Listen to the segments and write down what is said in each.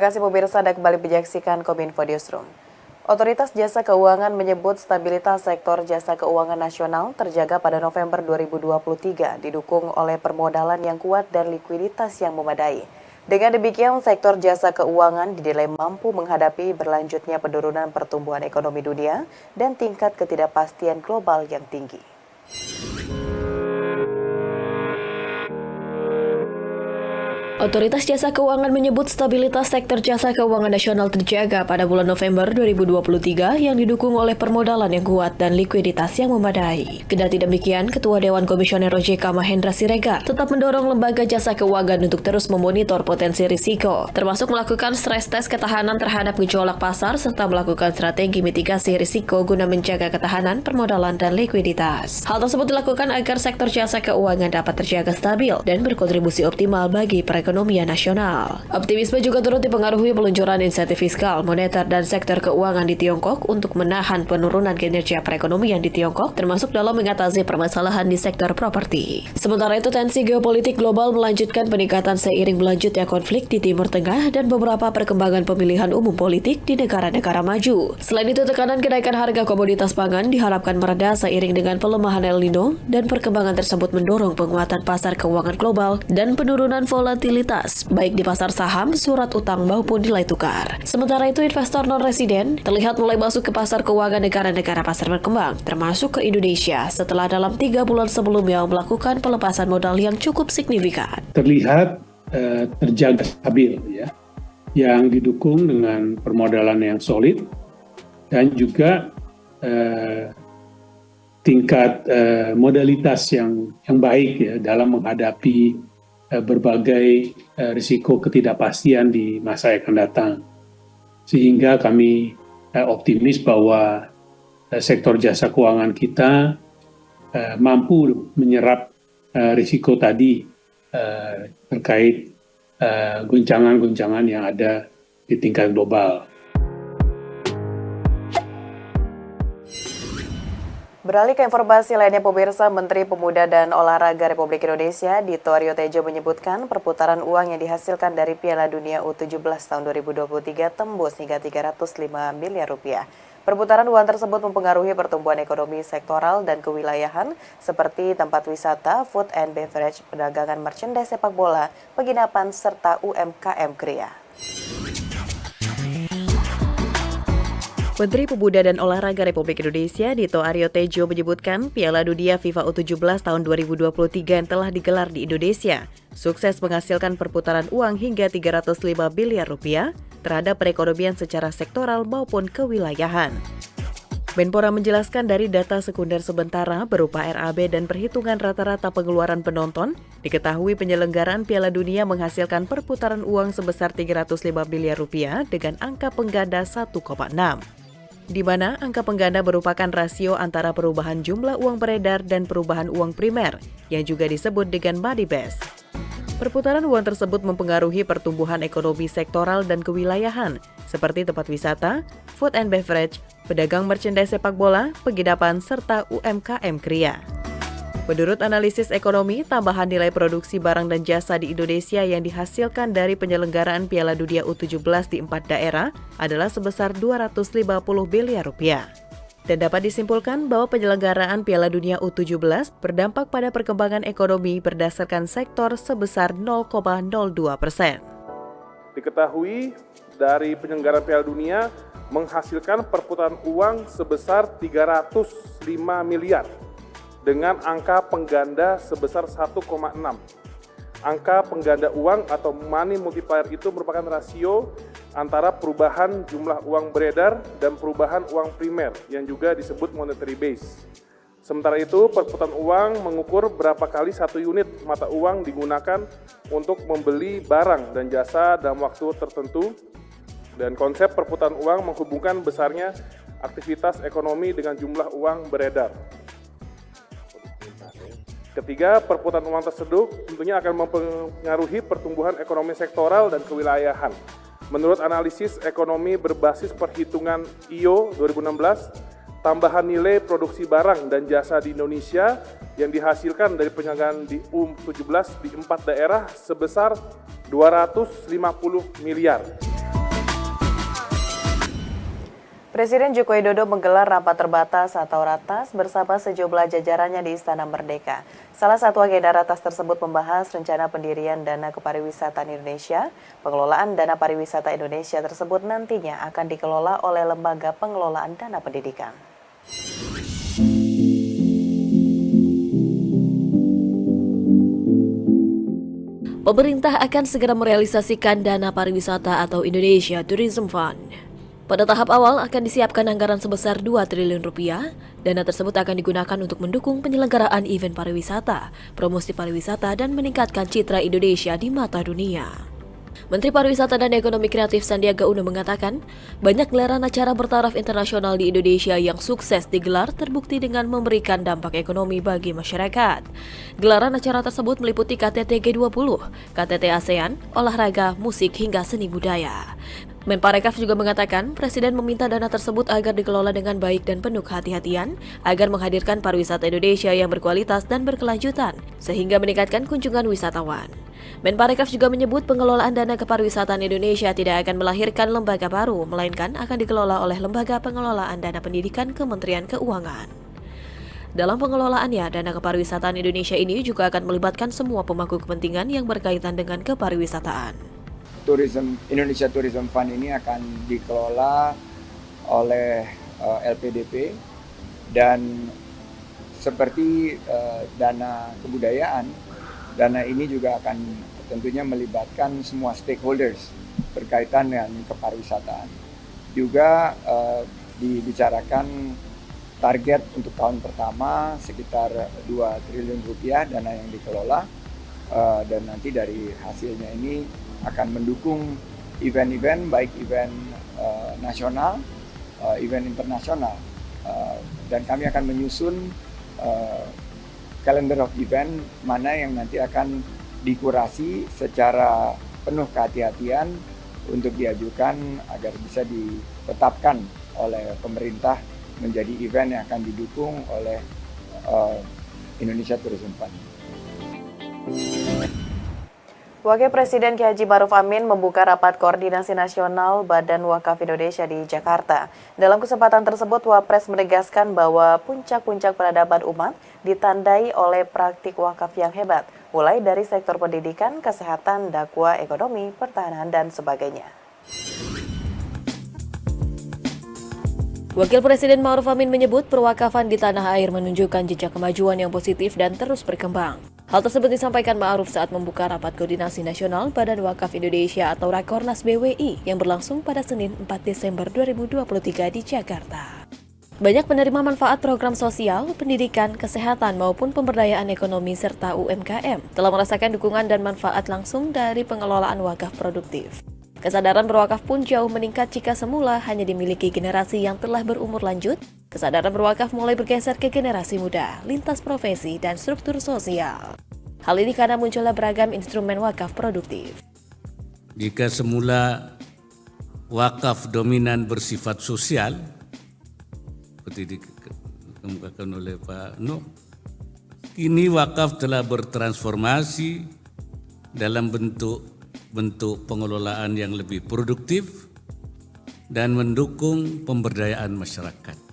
kasih pemirsa, Anda kembali menyaksikan Kominfo Newsroom. Otoritas Jasa Keuangan menyebut stabilitas sektor jasa keuangan nasional terjaga pada November 2023 didukung oleh permodalan yang kuat dan likuiditas yang memadai. Dengan demikian, sektor jasa keuangan dinilai mampu menghadapi berlanjutnya penurunan pertumbuhan ekonomi dunia dan tingkat ketidakpastian global yang tinggi. Otoritas Jasa Keuangan menyebut stabilitas sektor jasa keuangan nasional terjaga pada bulan November 2023 yang didukung oleh permodalan yang kuat dan likuiditas yang memadai. Kendati demikian, Ketua Dewan Komisioner OJK Mahendra Siregar tetap mendorong lembaga jasa keuangan untuk terus memonitor potensi risiko, termasuk melakukan stres tes ketahanan terhadap gejolak pasar serta melakukan strategi mitigasi risiko guna menjaga ketahanan, permodalan, dan likuiditas. Hal tersebut dilakukan agar sektor jasa keuangan dapat terjaga stabil dan berkontribusi optimal bagi perekonomian nasional. Optimisme juga turut dipengaruhi peluncuran insentif fiskal, moneter, dan sektor keuangan di Tiongkok untuk menahan penurunan kinerja perekonomian di Tiongkok, termasuk dalam mengatasi permasalahan di sektor properti. Sementara itu, tensi geopolitik global melanjutkan peningkatan seiring berlanjutnya konflik di Timur Tengah dan beberapa perkembangan pemilihan umum politik di negara-negara maju. Selain itu, tekanan kenaikan harga komoditas pangan diharapkan mereda seiring dengan pelemahan El Nino, dan perkembangan tersebut mendorong penguatan pasar keuangan global dan penurunan volatilitas baik di pasar saham, surat utang maupun nilai tukar. Sementara itu, investor non-residen terlihat mulai masuk ke pasar keuangan negara-negara pasar berkembang, termasuk ke Indonesia setelah dalam 3 bulan sebelumnya melakukan pelepasan modal yang cukup signifikan. Terlihat terjaga stabil, ya, yang didukung dengan permodalan yang solid dan juga tingkat modalitas yang baik, ya, dalam menghadapi berbagai risiko ketidakpastian di masa yang akan datang. Sehingga kami optimis bahwa sektor jasa keuangan kita mampu menyerap risiko tadi terkait guncangan-guncangan yang ada di tingkat global. Beralih ke informasi lainnya, pemirsa, Menteri Pemuda dan Olahraga Republik Indonesia Dito Aryo Tejo menyebutkan perputaran uang yang dihasilkan dari Piala Dunia U17 tahun 2023 tembus hingga 305 miliar rupiah. Perputaran uang tersebut mempengaruhi pertumbuhan ekonomi sektoral dan kewilayahan seperti tempat wisata, food and beverage, perdagangan merchandise sepak bola, penginapan, serta UMKM Kria. Menteri Pemuda dan Olahraga Republik Indonesia Dito Aryo Tejo menyebutkan Piala Dunia FIFA U17 tahun 2023 yang telah digelar di Indonesia sukses menghasilkan perputaran uang hingga 305 miliar rupiah terhadap perekonomian secara sektoral maupun kewilayahan. Menpora menjelaskan dari data sekunder sementara berupa RAB dan perhitungan rata-rata pengeluaran penonton, diketahui penyelenggaraan Piala Dunia menghasilkan perputaran uang sebesar 305 miliar rupiah dengan angka pengganda 1,6. Di mana angka pengganda merupakan rasio antara perubahan jumlah uang beredar dan perubahan uang primer, yang juga disebut dengan money base. Perputaran uang tersebut mempengaruhi pertumbuhan ekonomi sektoral dan kewilayahan, seperti tempat wisata, food and beverage, pedagang merchandise sepak bola, penginapan, serta UMKM Kria. Menurut analisis ekonomi, tambahan nilai produksi barang dan jasa di Indonesia yang dihasilkan dari penyelenggaraan Piala Dunia U17 di 4 daerah adalah sebesar 250 miliar rupiah. Dan dapat disimpulkan bahwa penyelenggaraan Piala Dunia U17 berdampak pada perkembangan ekonomi berdasarkan sektor sebesar 0,02%. Diketahui dari penyelenggaraan Piala Dunia menghasilkan perputaran uang sebesar 305 miliar. Dengan angka pengganda sebesar 1,6. Angka pengganda uang atau money multiplier itu merupakan rasio antara perubahan jumlah uang beredar dan perubahan uang primer yang juga disebut monetary base. Sementara itu, perputaran uang mengukur berapa kali satu unit mata uang digunakan untuk membeli barang dan jasa dalam waktu tertentu. Dan konsep perputaran uang menghubungkan besarnya aktivitas ekonomi dengan jumlah uang beredar. Ketiga, perputaran uang tersebut tentunya akan mempengaruhi pertumbuhan ekonomi sektoral dan kewilayahan. Menurut analisis ekonomi berbasis perhitungan IO 2016, tambahan nilai produksi barang dan jasa di Indonesia yang dihasilkan dari penyelenggaraan di U17 di 4 daerah sebesar 250 miliar. Presiden Joko Widodo menggelar rapat terbatas atau ratas bersama sejumlah jajarannya di Istana Merdeka. Salah satu agenda ratas tersebut membahas rencana pendirian Dana Kepariwisataan Indonesia. Pengelolaan Dana Pariwisata Indonesia tersebut nantinya akan dikelola oleh Lembaga Pengelolaan Dana Pendidikan. Pemerintah akan segera merealisasikan Dana Pariwisata atau Indonesia Tourism Fund. Pada tahap awal akan disiapkan anggaran sebesar 2 triliun rupiah. Dana tersebut akan digunakan untuk mendukung penyelenggaraan event pariwisata, promosi pariwisata, dan meningkatkan citra Indonesia di mata dunia. Menteri Pariwisata dan Ekonomi Kreatif Sandiaga Uno mengatakan, banyak gelaran acara bertaraf internasional di Indonesia yang sukses digelar terbukti dengan memberikan dampak ekonomi bagi masyarakat. Gelaran acara tersebut meliputi KTT G20, KTT ASEAN, olahraga, musik, hingga seni budaya. Menparekraf juga mengatakan, Presiden meminta dana tersebut agar dikelola dengan baik dan penuh kehati-hatian, agar menghadirkan pariwisata Indonesia yang berkualitas dan berkelanjutan, sehingga meningkatkan kunjungan wisatawan. Menparekraf juga menyebut pengelolaan dana kepariwisataan Indonesia tidak akan melahirkan lembaga baru, melainkan akan dikelola oleh Lembaga Pengelolaan Dana Pendidikan Kementerian Keuangan. Dalam pengelolaannya, dana kepariwisataan Indonesia ini juga akan melibatkan semua pemangku kepentingan yang berkaitan dengan kepariwisataan. Indonesia Tourism Fund ini akan dikelola oleh LPDP dan seperti dana kebudayaan, dana ini juga akan tentunya melibatkan semua stakeholders berkaitan dengan kepariwisataan. Juga dibicarakan target untuk tahun pertama sekitar 2 triliun rupiah dana yang dikelola, dan nanti dari hasilnya ini akan mendukung event-event, baik event nasional, event internasional, dan kami akan menyusun calendar of event mana yang nanti akan dikurasi secara penuh kehati-hatian untuk diajukan agar bisa ditetapkan oleh pemerintah menjadi event yang akan didukung oleh Indonesia Tourism Fund. Wakil Presiden Ki Haji Ma'ruf Amin membuka rapat koordinasi nasional Badan Wakaf Indonesia di Jakarta. Dalam kesempatan tersebut, Wapres menegaskan bahwa puncak-puncak peradaban umat ditandai oleh praktik wakaf yang hebat, mulai dari sektor pendidikan, kesehatan, dakwah, ekonomi, pertahanan, dan sebagainya. Wakil Presiden Ma'ruf Amin menyebut perwakafan di tanah air menunjukkan jejak kemajuan yang positif dan terus berkembang. Hal tersebut disampaikan Ma'ruf saat membuka Rapat Koordinasi Nasional Badan Wakaf Indonesia atau Rakornas BWI yang berlangsung pada Senin 4 Desember 2023 di Jakarta. Banyak penerima manfaat program sosial, pendidikan, kesehatan maupun pemberdayaan ekonomi serta UMKM telah merasakan dukungan dan manfaat langsung dari pengelolaan wakaf produktif. Kesadaran berwakaf pun jauh meningkat jika semula hanya dimiliki generasi yang telah berumur lanjut. Kesadaran berwakaf mulai bergeser ke generasi muda, lintas profesi, dan struktur sosial. Hal ini karena munculnya beragam instrumen wakaf produktif. Jika semula wakaf dominan bersifat sosial, seperti dikemukakan oleh Pak Nuh, kini wakaf telah bertransformasi dalam bentuk pengelolaan yang lebih produktif dan mendukung pemberdayaan masyarakat.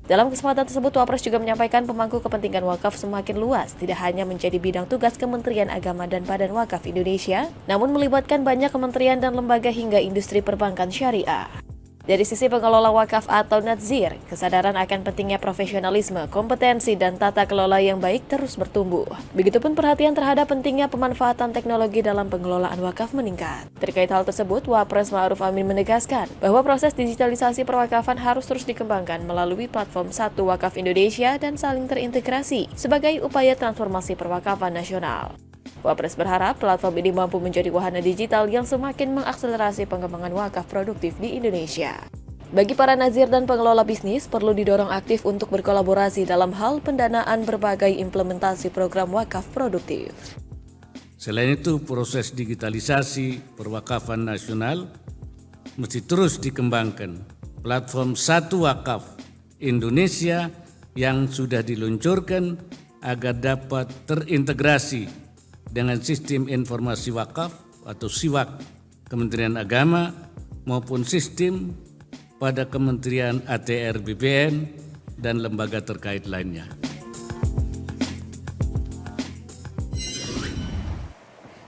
Dalam kesempatan tersebut, Wapres juga menyampaikan pemangku kepentingan wakaf semakin luas, tidak hanya menjadi bidang tugas Kementerian Agama dan Badan Wakaf Indonesia, namun melibatkan banyak kementerian dan lembaga hingga industri perbankan syariah. Dari sisi pengelola wakaf atau nadzir, kesadaran akan pentingnya profesionalisme, kompetensi, dan tata kelola yang baik terus bertumbuh. Begitupun perhatian terhadap pentingnya pemanfaatan teknologi dalam pengelolaan wakaf meningkat. Terkait hal tersebut, Wapres Ma'ruf Amin menegaskan bahwa proses digitalisasi perwakafan harus terus dikembangkan melalui platform Satu Wakaf Indonesia dan saling terintegrasi sebagai upaya transformasi perwakafan nasional. Wapres berharap platform ini mampu menjadi wahana digital yang semakin mengakselerasi pengembangan wakaf produktif di Indonesia. Bagi para nazir dan pengelola bisnis, perlu didorong aktif untuk berkolaborasi dalam hal pendanaan berbagai implementasi program wakaf produktif. Selain itu, proses digitalisasi perwakafan nasional mesti terus dikembangkan. Platform Satu Wakaf Indonesia yang sudah diluncurkan agar dapat terintegrasi dengan sistem informasi wakaf atau SIWAK Kementerian Agama maupun sistem pada Kementerian ATR BPN dan lembaga terkait lainnya.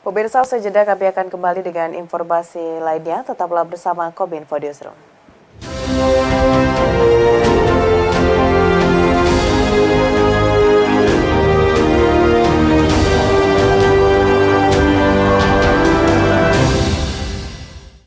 Pemirsa, sejenak kami akan kembali dengan informasi lainnya. Tetaplah bersama Kominfo Newsroom.